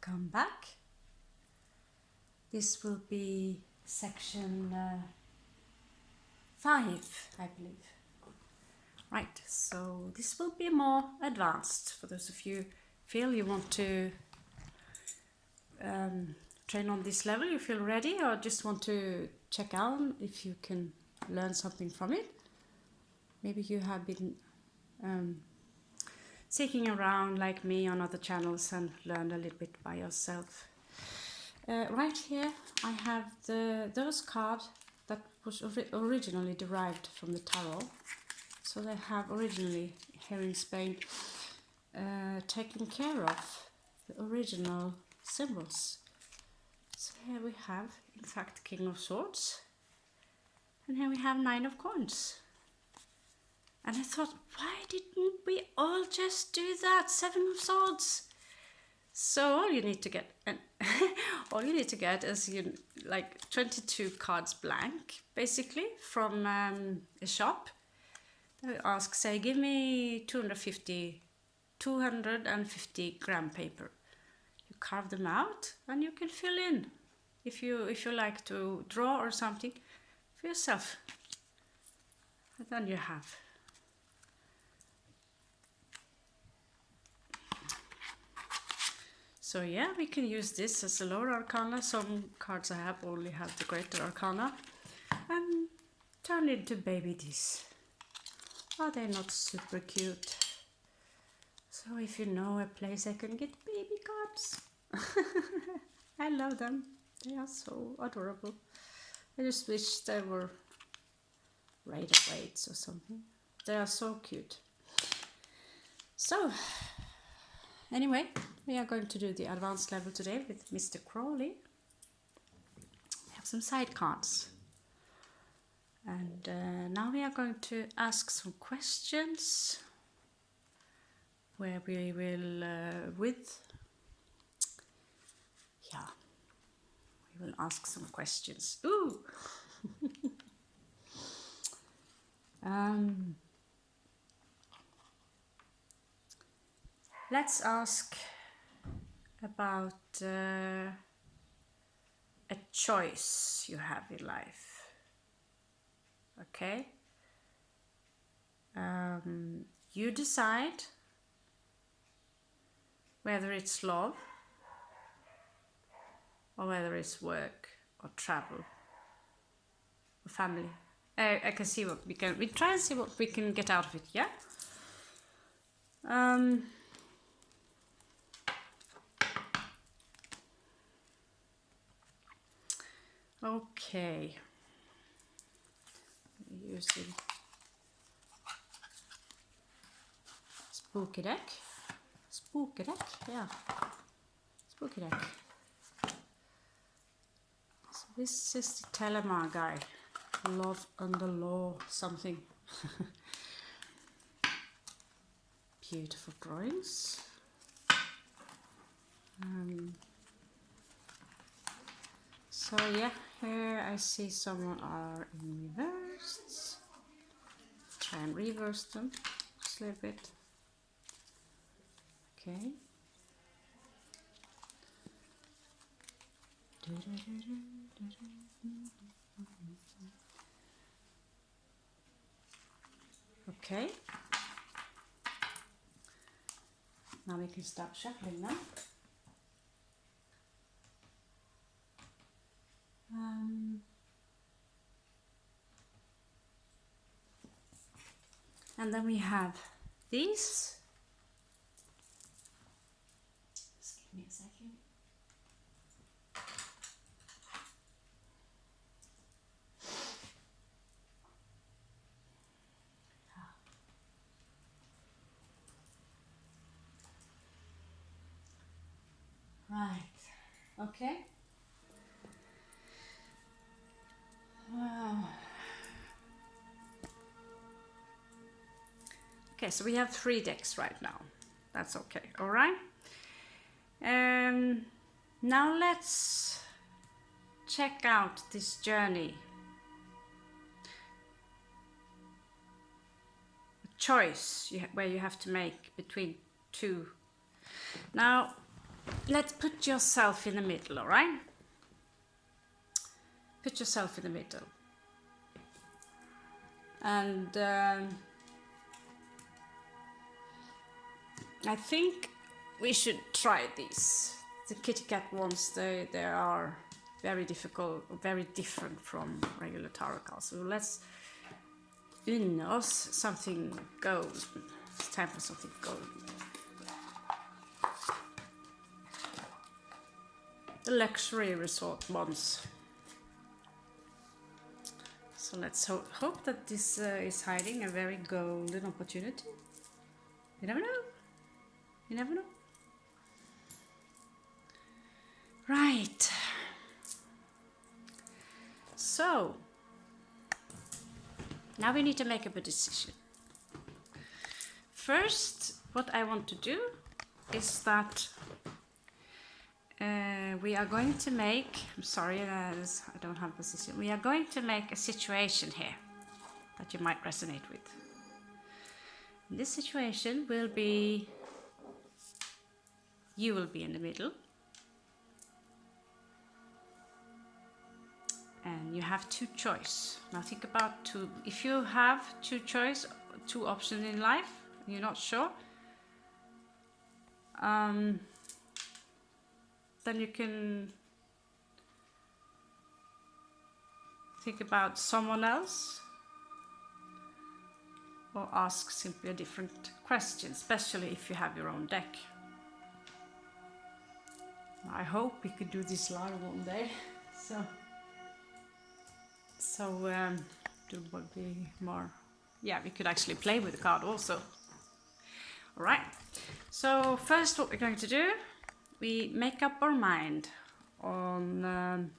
welcome back. This will be section 5, I believe. Right, so this will be more advanced for those of you feel you want to train on this level, you feel ready, or just want to check out if you can learn something from it. Maybe you have been seeking around like me on other channels and learned a little bit by yourself. Right here I have those cards that was originally derived from the tarot. So they have originally here in Spain taken care of the original symbols. So here we have in fact King of Swords, and here we have Nine of Coins. And I thought, why didn't we all just do that? Seven of Swords. So all you need to get, and all you need to get is like 22 cards blank, basically, from a shop. They ask, say, give me 250 gram paper. You carve them out, and you can fill in if you like to draw or something for yourself. And then you have. So yeah, we can use this as a lower arcana. Some cards I have only have the greater arcana, and turn it into baby this. Are they not super cute? So if you know a place I can get baby cards, I love them. They are so adorable. I just wish they were Raider weights or something. They are so cute. So anyway, we are going to do the advanced level today with Mr. Crowley. We have some side cards. And now we are going to ask some questions where we will, we will ask some questions. Ooh! Let's ask about a choice you have in life. Okay? You decide whether it's love or whether it's work or travel or family. I can see what we try and see what we can get out of it, yeah? Okay. Using spooky deck. Spooky deck, yeah. Spooky deck. So this is the Telema guy. Love under law something. Beautiful drawings. So yeah, here I see some are in reverse. Try and reverse them just a little bit. Okay. Okay. Now we can start shuffling them. And then we have these. Just give me a second. Right. Okay. Okay, so we have 3 decks right now. That's okay, all right? Now let's check out this journey. A choice where you have to make between 2. Now, let's put yourself in the middle, all right? Put yourself in the middle. And I think we should try these. The kitty cat ones, they are very difficult, very different from regular tarot cards. So let's us something golden. It's time for something golden. The luxury resort ones. So let's hope that this is hiding a very golden opportunity. You never know. You never know. Right. So, now we need to make up a decision. First, what I want to do is that we are going to make, I'm sorry, I don't have a position. We are going to make a situation here that you might resonate with. This situation will be, you will be in the middle. And you have two choices. Now think about two. If you have two options in life, you're not sure, then you can think about someone else or ask simply a different question, especially if you have your own deck. I hope we could do this live one day. So it would be more, yeah, we could actually play with the card also. All right, so first what we're going to do, we make up our mind on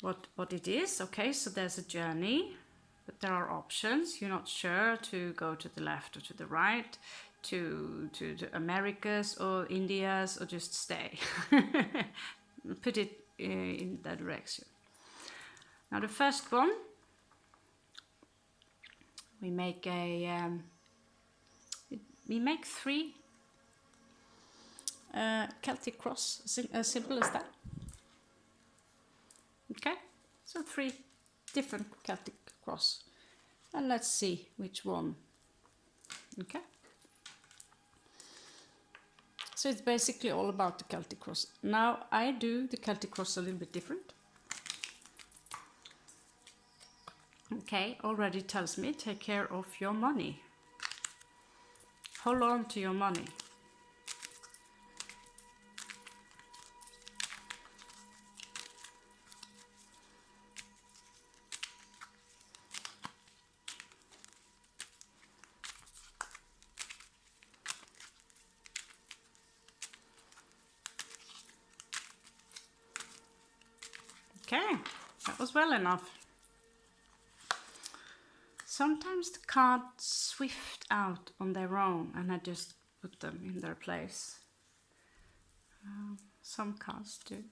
what it is. Okay, so there's a journey, but there are options. You're not sure to go to the left or to the right, to the Americas or Indias, or just stay. Put it in that direction. Now the first one, we make three Celtic cross, as simple as that. Okay, so 3 different Celtic cross, and let's see which one. Okay, so it's basically all about the Celtic cross. Now I do the Celtic cross a little bit different. Okay, already tells me take care of your money. Hold on to your money. Okay, that was well enough. Sometimes the cards swift out on their own and I just put them in their place. Some cards do.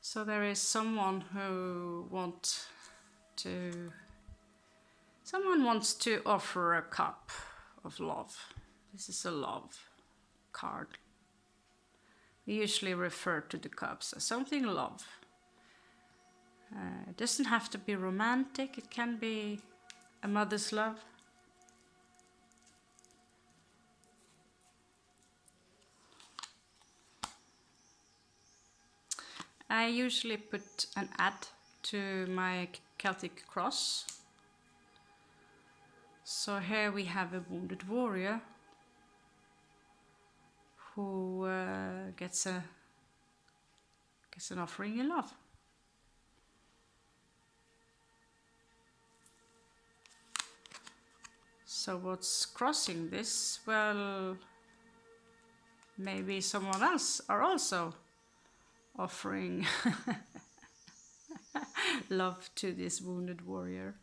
So there is someone who wants to offer a cup of love. This is a love card. We usually refer to the cups as something love. It doesn't have to be romantic, it can be a mother's love. I usually put an add to my Celtic cross. So here we have a wounded warrior who gets an offering in love. So what's crossing this? Well, maybe someone else are also offering love to this wounded warrior.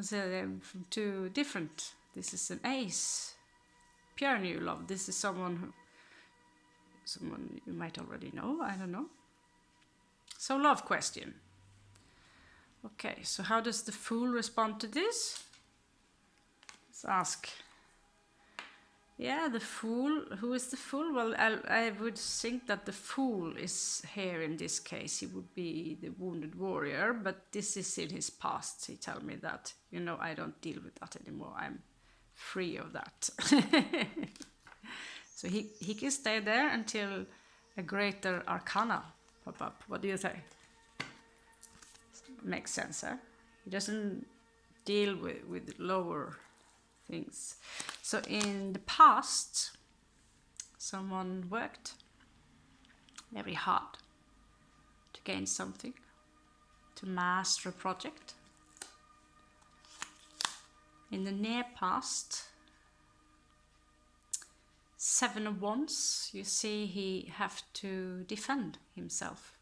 So from 2 different. This is an ace, pure new love. This is someone you might already know. I don't know. So love question. Okay, so how does the Fool respond to this? Let's ask. Yeah, the fool. Who is the fool? Well, I would think that the fool is here in this case. He would be the wounded warrior, but this is in his past. He tell me that, you know, I don't deal with that anymore. I'm free of that. So he can stay there until a greater arcana pop up. What do you say? Makes sense, huh? He doesn't deal with lower things. So in the past, someone worked very hard to gain something, to master a project. In the near past, 7 of Wands, you see he have to defend himself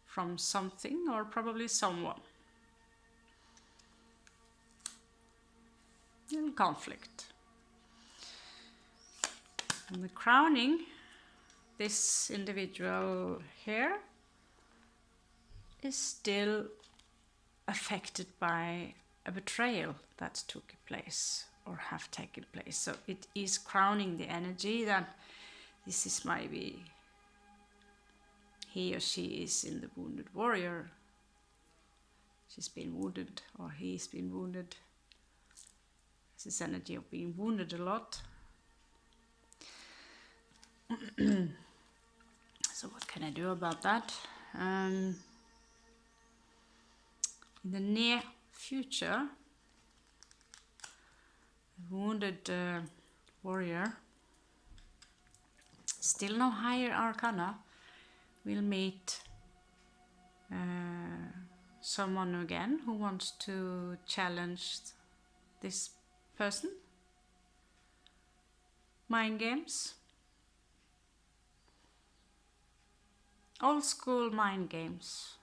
from something or probably someone. In conflict. And the crowning, this individual here is still affected by a betrayal that took place or have taken place. So it is crowning the energy that this is maybe he or she is in the wounded warrior. She's been wounded or he's been wounded. This energy of being wounded a lot. So what can I do about that? In the near future, the wounded warrior, still no higher arcana, will meet someone again who wants to challenge this person. Mind games. Old school mind games.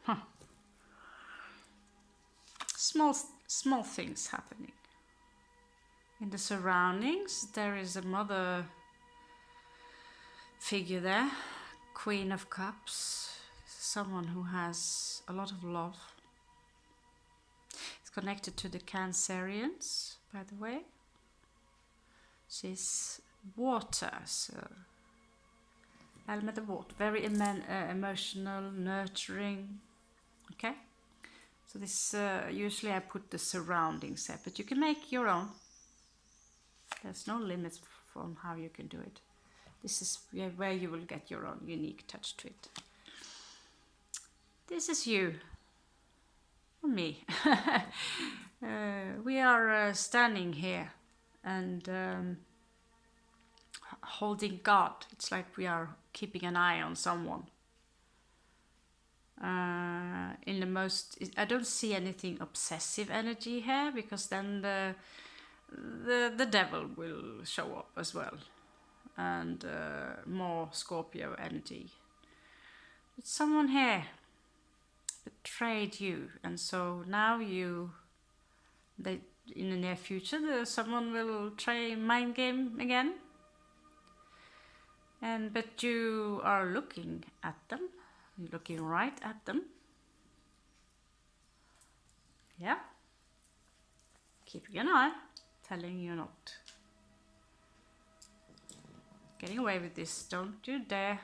Huh. Small things happening. In the surroundings, there is a mother figure there, Queen of Cups, someone who has a lot of love. It's connected to the Cancerians, by the way. She's water, so element of water, very emotional, nurturing. Okay, so this usually I put the surroundings there, but you can make your own. There's no limits on how you can do it. This is where you will get your own unique touch to it. This is you, or me. We are standing here and holding guard. It's like we are keeping an eye on someone. In the most, I don't see anything obsessive energy here, because then the devil will show up as well, and more Scorpio energy. But someone here betrayed you, and so now in the near future someone will try mind game again, but you are looking at them. You're looking right at them. Yeah. Keeping an eye, telling you not getting away with this. Don't you dare.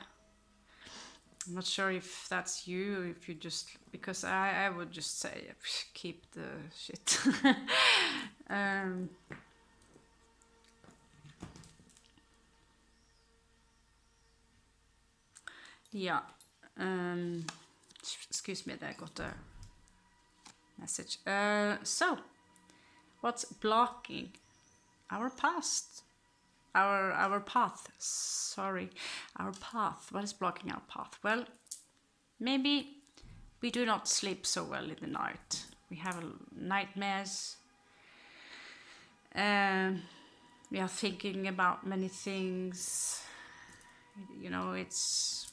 I'm not sure if that's you, or if you just, because I would just say keep the shit. Yeah. Excuse me, I got a message. So, what's blocking our past? Our path. Sorry, our path. What is blocking our path? Well, maybe we do not sleep so well in the night. We have nightmares. We are thinking about many things. You know, it's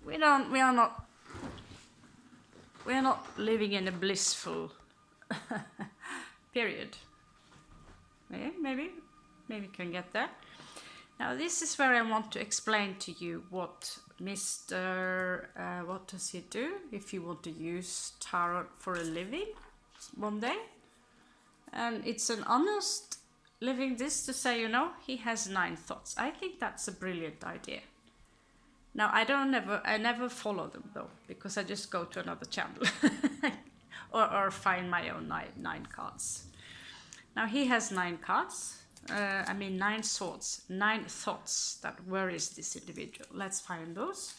we are not living in a blissful period. Maybe can get there. Now this is where I want to explain to you what Mr. What does he do if you want to use tarot for a living one day. And it's an honest living this to say, you know, he has 9 thoughts. I think that's a brilliant idea. Now I never follow them though, because I just go to another channel or find my own 9 cards. Now he has 9 cards. 9 swords, 9 thoughts. That where is this individual? Let's find those.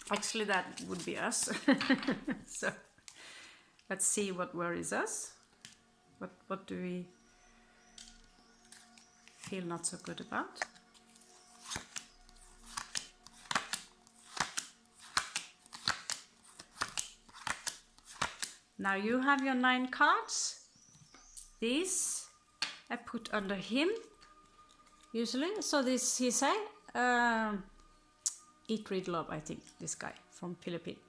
Actually, that would be us. So let's see what worries us. What do we feel not so good about? Now you have your 9 cards. These I put under him usually. So this he say, eat, read, love. I think this guy from Philippines,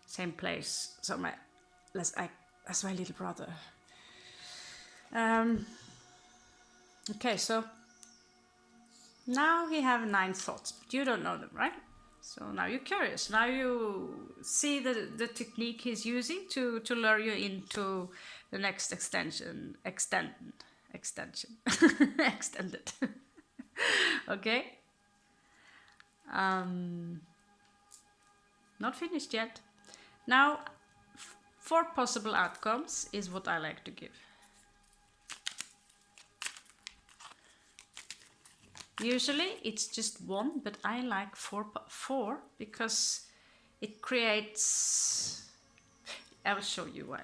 same place. So that's my little brother. Okay, so now he have 9 thoughts, but you don't know them, right? So now you're curious. Now you see the technique he's using to lure you into the next extended. Okay. Not finished yet. Now, 4 possible outcomes is what I like to give. Usually it's just 1, but I like 4 because it creates... I will show you why.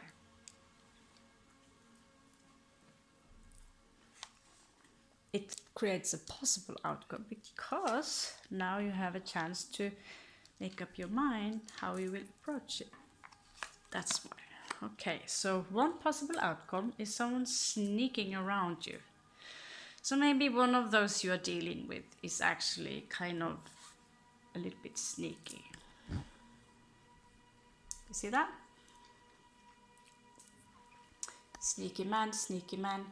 It creates a possible outcome because now you have a chance to make up your mind how you will approach it. That's why. Okay, so 1 possible outcome is someone sneaking around you. So maybe one of those you are dealing with is actually kind of a little bit sneaky. You see that? Sneaky man, sneaky man.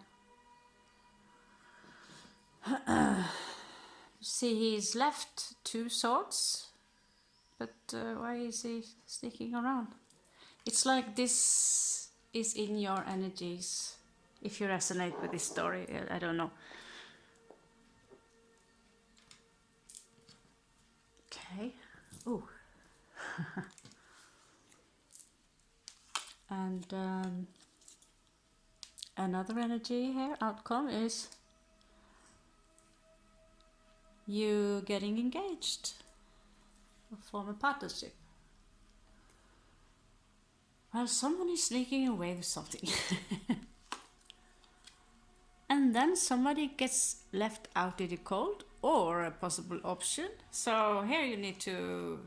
See, he's left 2 swords, but why is he sneaking around? It's like this is in your energies. If you resonate with this story, I don't know. Okay. Ooh. And another energy here, outcome is you getting engaged or form a partnership. Well, someone is sneaking away with something. And then somebody gets left out in the cold, or a possible option. So here you need to...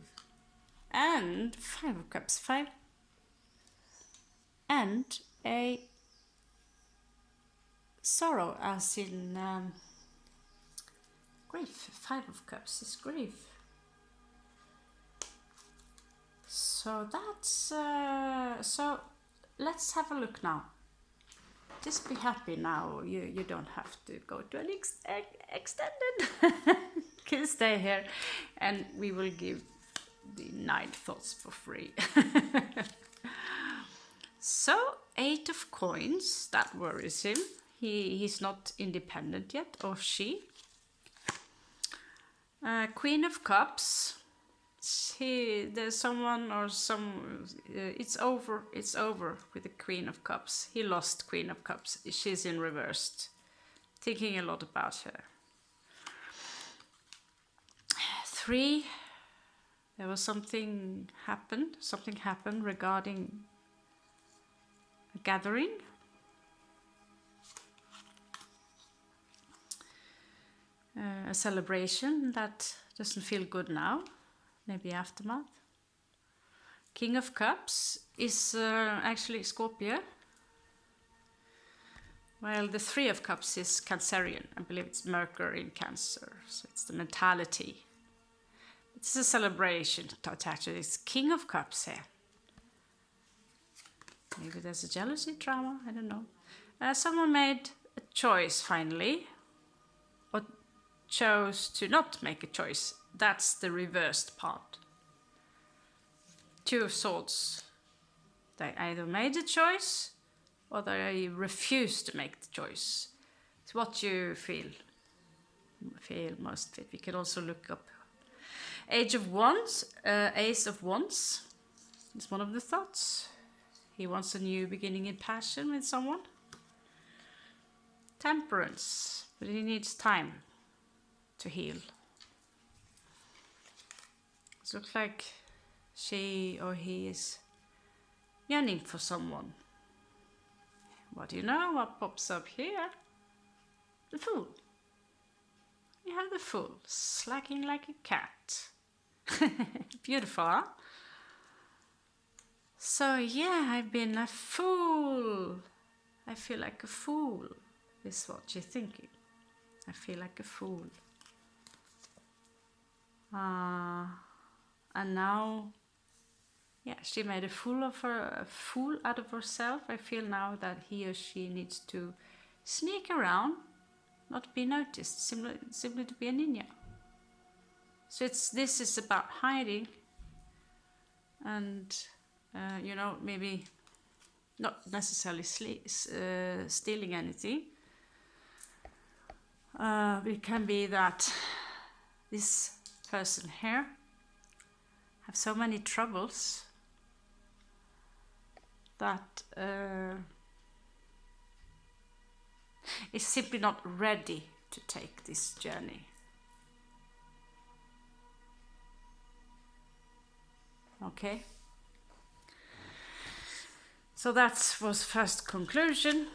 And 5 of Cups, 5. And a sorrow, as in grief. 5 of Cups is grief. So that's... so let's have a look now. Just be happy now. You don't have to go to an extended. You can stay here and we will give the 9 thoughts for free. So 8 of coins, that worries him. He's not independent yet, or she. Queen of Cups. There's someone or some... it's over with the Queen of Cups. He lost Queen of Cups. She's in reversed. Thinking a lot about her. 3. There was something happened regarding a gathering. A celebration that doesn't feel good now. Maybe aftermath. King of Cups is actually Scorpio. Well, the 3 of Cups is Cancerian. I believe it's Mercury in Cancer. So it's the mentality. It's a celebration to attach to this King of Cups here. Maybe there's a jealousy trauma, I don't know. Someone made a choice finally, or chose to not make a choice. That's the reversed part. Two of Swords. They either made a choice or they refused to make the choice. It's what you feel most fit. We can also look up Ace of Wands is one of the thoughts. He wants a new beginning in passion with someone. Temperance, but he needs time to heal. It looks like she or he is yearning for someone. What do you know? What pops up here? The Fool. You have the Fool, slacking like a cat. Beautiful, huh? So yeah, I've been a fool. I feel like a fool, is what you're thinking. I feel like a fool. And now, yeah, she made a fool out of herself. I feel now that he or she needs to sneak around, not be noticed, simply to be a ninja. So this is about hiding and, maybe not necessarily stealing anything. It can be that this person here have so many troubles that is simply not ready to take this journey. Okay? So that was first conclusion.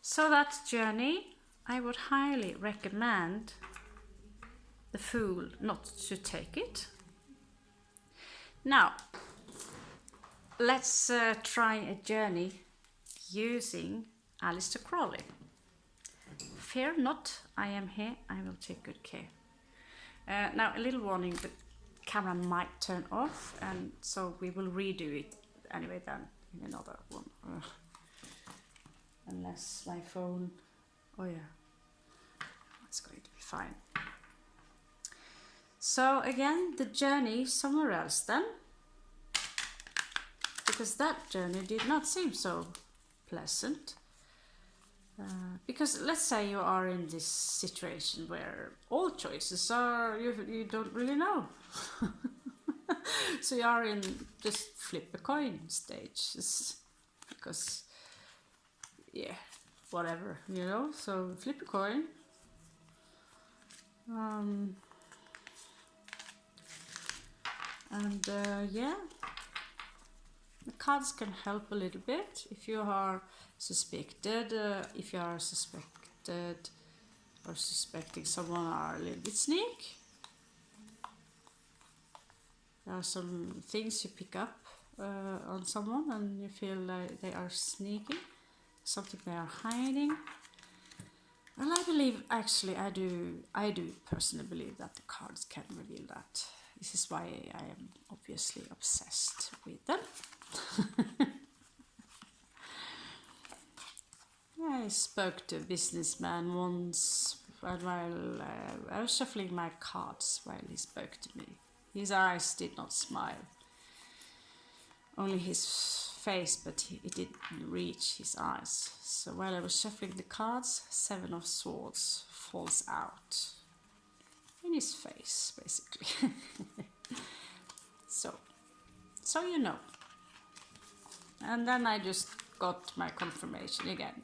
So that journey, I would highly recommend the Fool not to take it. Now, let's try a journey using Aleister Crowley. Fear not, I am here, I will take good care. Now, a little warning, the camera might turn off, and so we will redo it anyway then in another one. Unless my phone, oh yeah, it's going to be fine. So again, the journey somewhere else then, because that journey did not seem so pleasant. Because let's say you are in this situation where all choices are, you don't really know. So you are in just flip a coin stage, because yeah, whatever, so flip a coin. Yeah, the cards can help a little bit if you are suspected, or suspecting someone are a little bit sneak. There are some things you pick up on someone and you feel like they are sneaking, something they are hiding. Well, I believe, actually, I do personally believe that the cards can reveal that. This is why I am obviously obsessed with them. I spoke to a businessman once while I was shuffling my cards while he spoke to me. His eyes did not smile. Only his face, but it didn't reach his eyes. So while I was shuffling the cards, 7 of Swords falls out in his face, basically. So you know. And then I just got my confirmation again.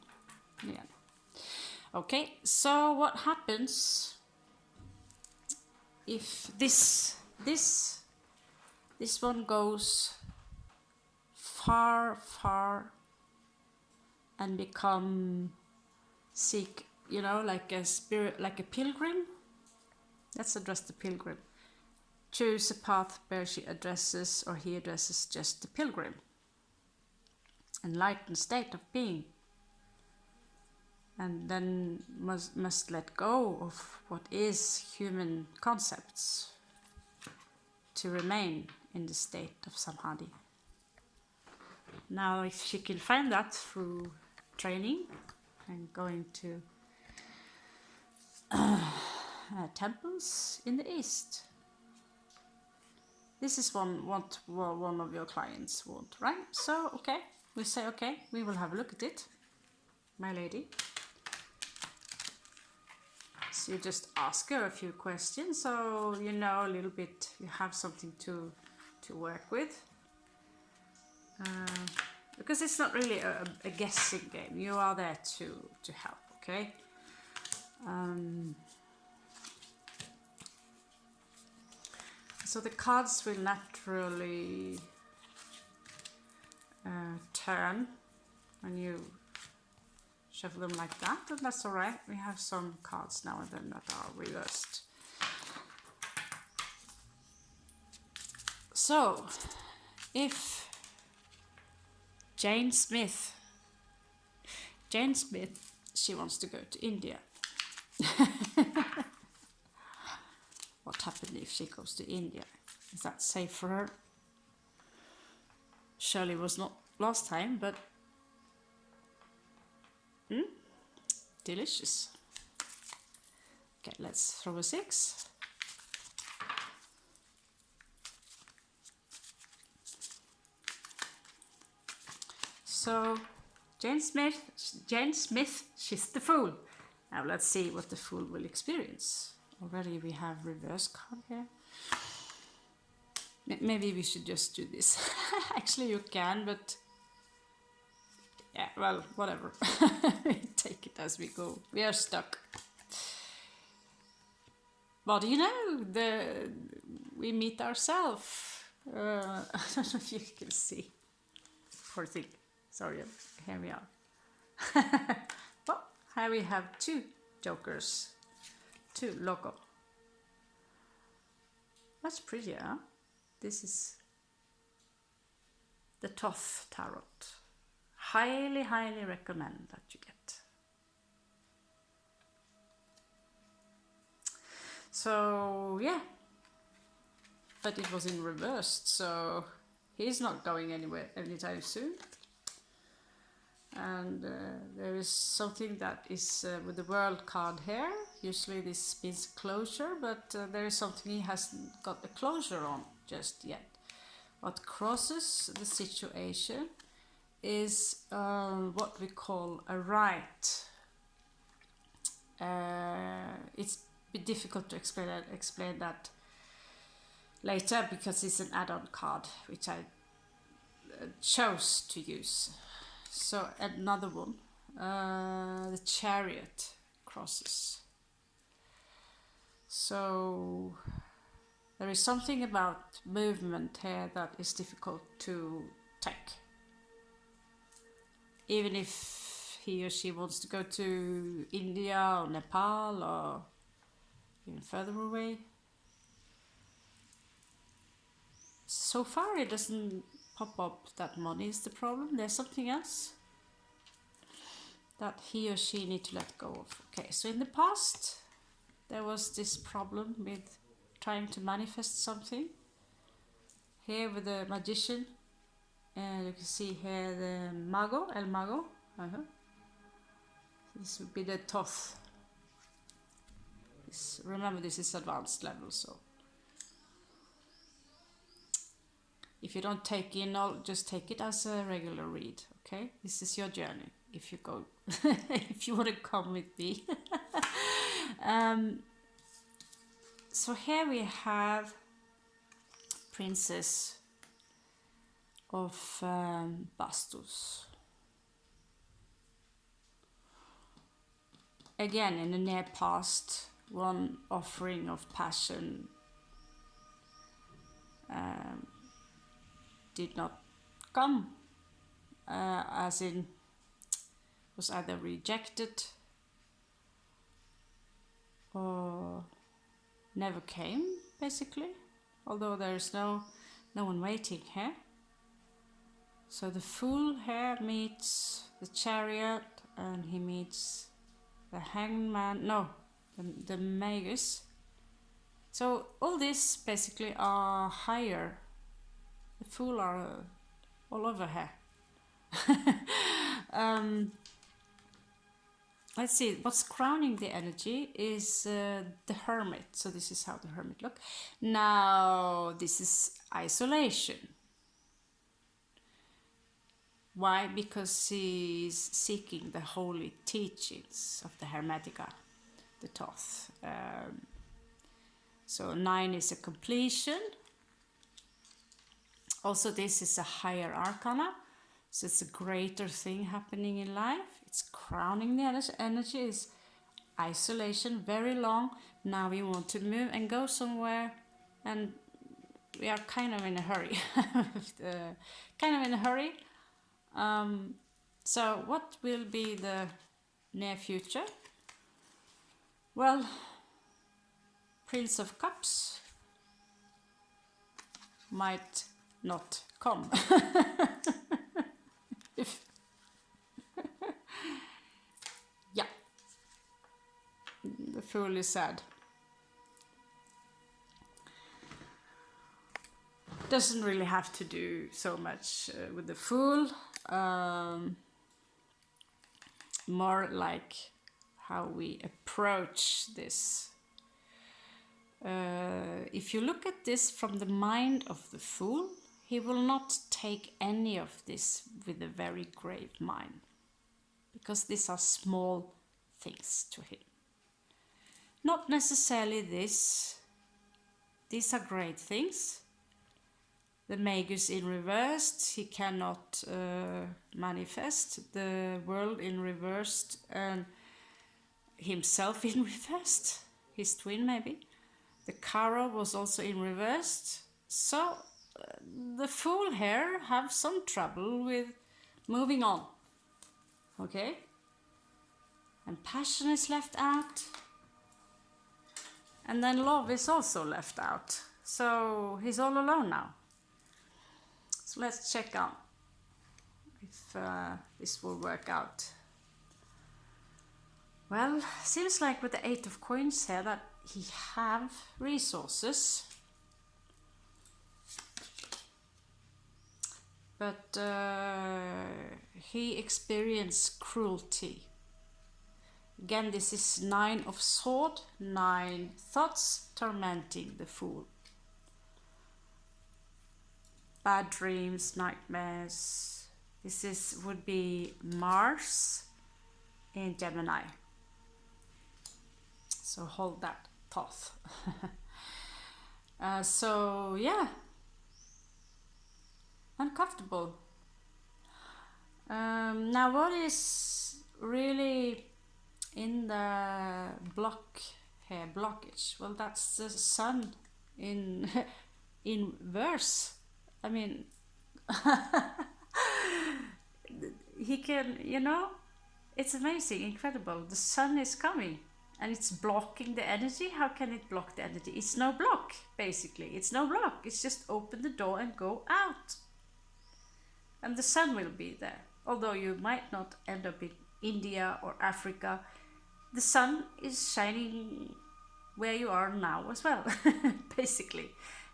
Okay, so what happens if this one goes far and become seek, like a spirit, like a pilgrim? Let's address the pilgrim. Choose a path where she addresses or he addresses just the pilgrim. Enlightened state of being. and then must let go of what is human concepts to remain in the state of samadhi. Now, if she can find that through training and going to temples in the East, this is what one of your clients want, right? So, okay, we say, okay, we will have a look at it, my lady. So you just ask her a few questions, so you know a little bit, you have something to work with. Because it's not really a guessing game. You are there to help, okay? So the cards will naturally turn when you shuffle them like that, and that's alright. We have some cards now and then that are reversed. So, if Jane Smith, she wants to go to India. What happens if she goes to India? Is that safe for her? Surely was not last time, but delicious. Okay, let's throw a 6. So, Jane Smith, she's the fool. Now let's see what the fool will experience. Already we have reverse card here. Maybe we should just do this. Actually you can, but yeah, well, whatever. Take it as we go. We are stuck. What do you know? We meet ourselves. I don't know if you can see. Poor thing. Sorry, here we are. Well, here we have 2 jokers. 2 loco. That's pretty, huh? This is the Thoth Tarot. Highly, highly recommend that you get. So, yeah. But it was in reversed, so he's not going anywhere anytime soon. And there is something that is with the world card here. Usually this means closure, but there is something he hasn't got a closure on just yet. What crosses the situation is what we call a right. It's a bit difficult to explain that later because it's an add-on card which I chose to use. So another one, the Chariot crosses. So there is something about movement here that is difficult to take. Even if he or she wants to go to India or Nepal or even further away. So far it doesn't pop up that money is the problem. There's something else that he or she need to let go of. Okay, so in the past there was this problem with trying to manifest something. Here with the magician, and you can see here the mago, el mago. This would be the Thoth. Remember, this is advanced level, so if you don't take in all, just take it as a regular read, okay? This is your journey, if you go, if you want to come with me. So here we have Princess of Bastos. Again, in the near past, one offering of passion did not come, as in was either rejected or never came, basically, although there is no one waiting here. So the Fool here meets the Chariot, and he meets the hangman, no, the magus. So all these basically are higher. The fool are all over here. Let's see, what's crowning the energy is the hermit. So this is how the hermit look. Now this is isolation. Why? Because he's seeking the holy teachings of the Hermetica, the Thoth. So 9 is a completion. Also this is a higher arcana. So it's a greater thing happening in life. It's crowning the energy is isolation, very long. Now we want to move and go somewhere, and we are kind of in a hurry. So what will be the near future? Well, Prince of Cups might not come. Yeah, the Fool is sad. Doesn't really have to do so much with the Fool. More like how we approach this. If you look at this from the mind of the Fool, he will not take any of this with a very grave mind, because these are small things to him. Not necessarily this. These are great things. The Magus in reversed, he cannot manifest. The world in reversed and himself in reversed. His twin maybe. The Caro was also in reversed. So the Fool here have some trouble with moving on. Okay? And passion is left out. And then love is also left out. So he's all alone now. So let's check out if this will work out. Well, seems like with the 8 of Coins here that he have resources. But he experienced cruelty. Again, this is 9 of Sword, 9 thoughts tormenting the Fool. Bad dreams, nightmares. This would be Mars in Gemini. So hold that thought. So yeah, uncomfortable. Now what is really in the blockage? Well, that's the Sun in in verse. I mean, he can, it's amazing, incredible. The Sun is coming and it's blocking the energy. How can it block the energy? It's no block, basically. It's no block. It's just open the door and go out. And the Sun will be there. Although you might not end up in India or Africa, the Sun is shining where you are now as well, basically.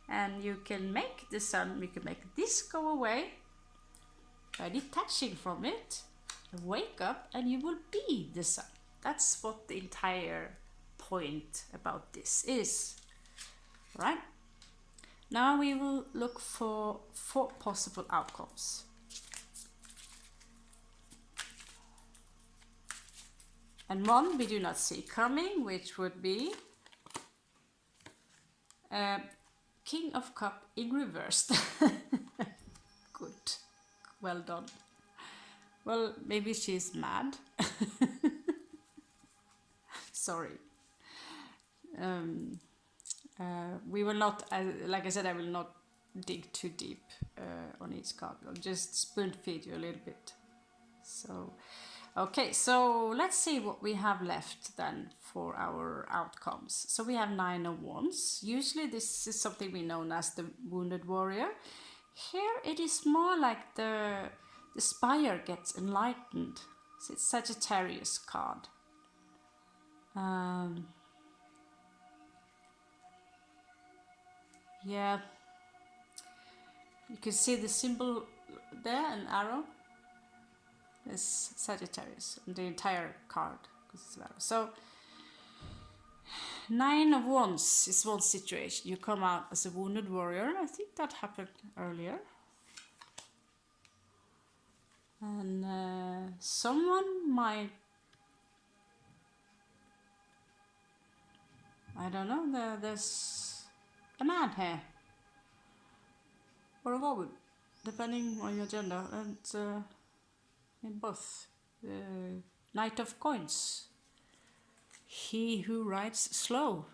And you can make the Sun, you can make this go away by detaching from it, wake up, and you will be the Sun. That's what the entire point about this is. Right? Now we will look for 4 possible outcomes. And one we do not see coming, which would be King of Cup in reverse. Good. Well done. Well, maybe she's mad. Sorry. We will not, like I said, I will not dig too deep on each card. I'll just spoon feed you a little bit. So, okay, so let's see what we have left then for our outcomes. So we have 9 of Wands. Usually this is something we know as the Wounded Warrior. Here it is more like the spire gets enlightened. So it's Sagittarius card. Yeah, you can see the symbol there, an arrow. Is Sagittarius, the entire card. So 9 of Wands is one situation. You come out as a wounded warrior. I think that happened earlier. And someone might, I don't know, there's a man here. Or a woman, depending on your gender. And in both. Knight of Coins. He who rides slow.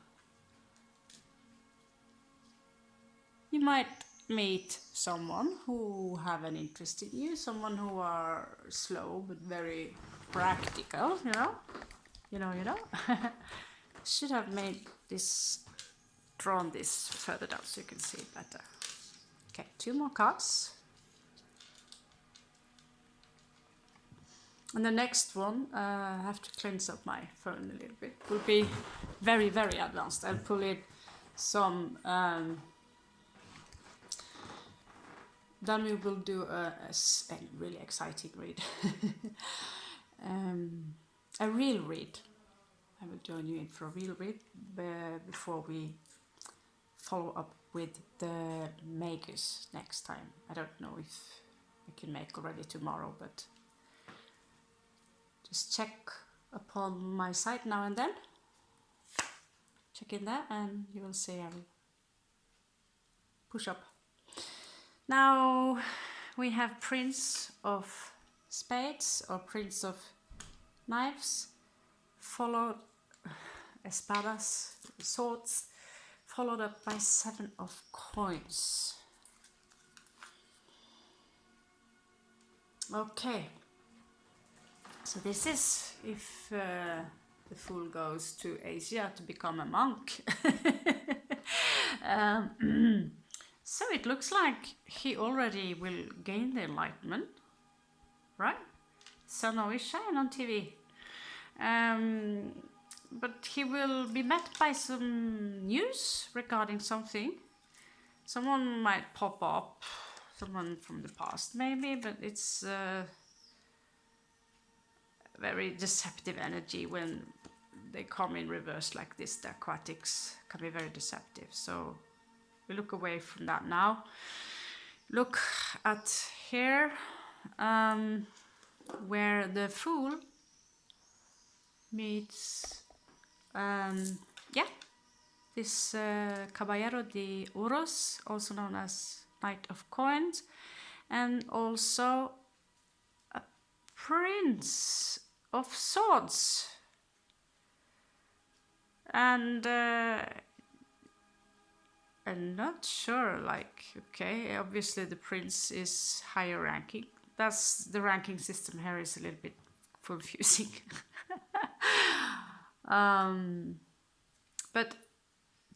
You might meet someone who have an interest in you, someone who are slow but very practical, you know. Should have drawn this further down so you can see it better. Okay, 2 more cards. And the next one, I have to cleanse up my phone a little bit, will be very, very advanced. I'll pull in some, then we will do a really exciting read. A real read. I will join you in for a real read before we follow up with the makers next time. I don't know if I can make already tomorrow, but just check upon my site now and then. Check in there and you will see I will push up. Now we have Prince of Spades or Prince of Knives, followed espadas, swords, followed up by 7 of Coins. Okay. So this is if the fool goes to Asia to become a monk. So it looks like he already will gain the enlightenment, right? Sun always shine on TV. But he will be met by some news regarding something. Someone might pop up, someone from the past maybe, but it's very deceptive energy when they come in reverse like this. The aquatics can be very deceptive, so we look away from that now. Look at here, where the Fool meets this Caballero de Oros, also known as Knight of Coins, and also a Prince of Swords. And I'm not sure, like, okay, obviously the prince is higher ranking. That's the ranking system here is a little bit confusing. But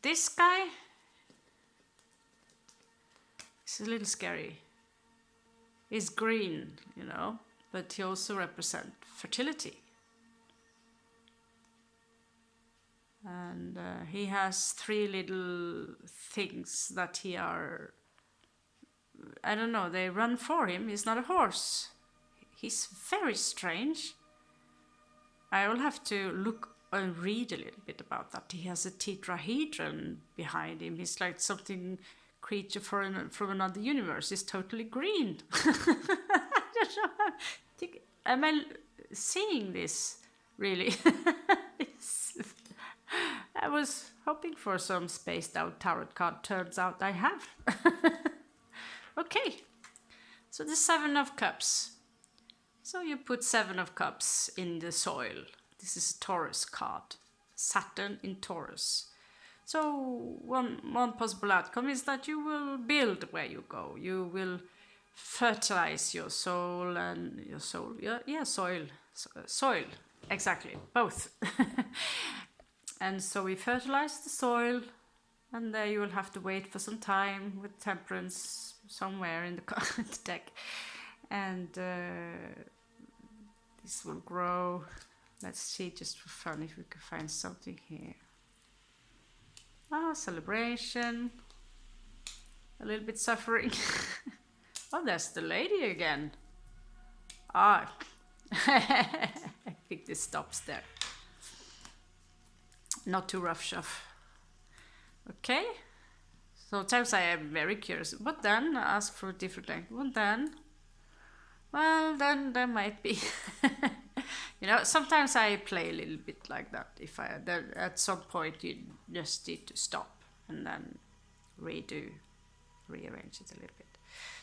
this guy is a little scary. He's green, you know, but he also represents fertility. And he has 3 little things that I don't know, they run for him. He's not a horse. He's very strange. I will have to look and read a little bit about that. He has a tetrahedron behind him. He's like something creature from another universe. He's totally green. I don't know. Am I seeing this really? I was hoping for some spaced out tarot card. Turns out I have. Okay, so the 7 of Cups. So you put 7 of Cups in the soil. This is a Taurus card. Saturn in Taurus. So one possible outcome is that you will build where you go. You will fertilize your soul and your soul. Yeah, soil. Soil, exactly, both. And so we fertilize the soil, and there you will have to wait for some time with temperance somewhere in the deck. And this will grow, Let's see, just for fun, if we can find something here. Ah, celebration. A little bit suffering. Oh, there's the lady again. Ah, I think this stops there. Not too rough shove. Okay. Sometimes I am very curious. What then? I ask for a different language. What then? Well, then there might be. You know, sometimes I play a little bit like that. If at some point you just need to stop and then rearrange it a little bit.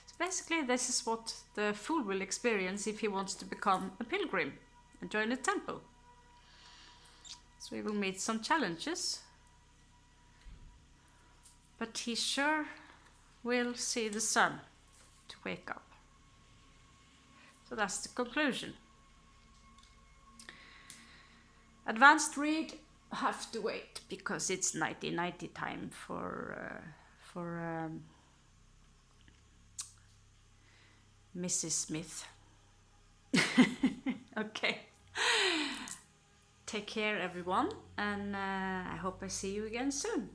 So basically, this is what the fool will experience if he wants to become a pilgrim and join a temple. So he will meet some challenges, but he sure will see the sun to wake up. So that's the conclusion. Advanced read, have to wait because it's 1990 time for Mrs. Smith. Okay. Take care, everyone, and I hope I see you again soon.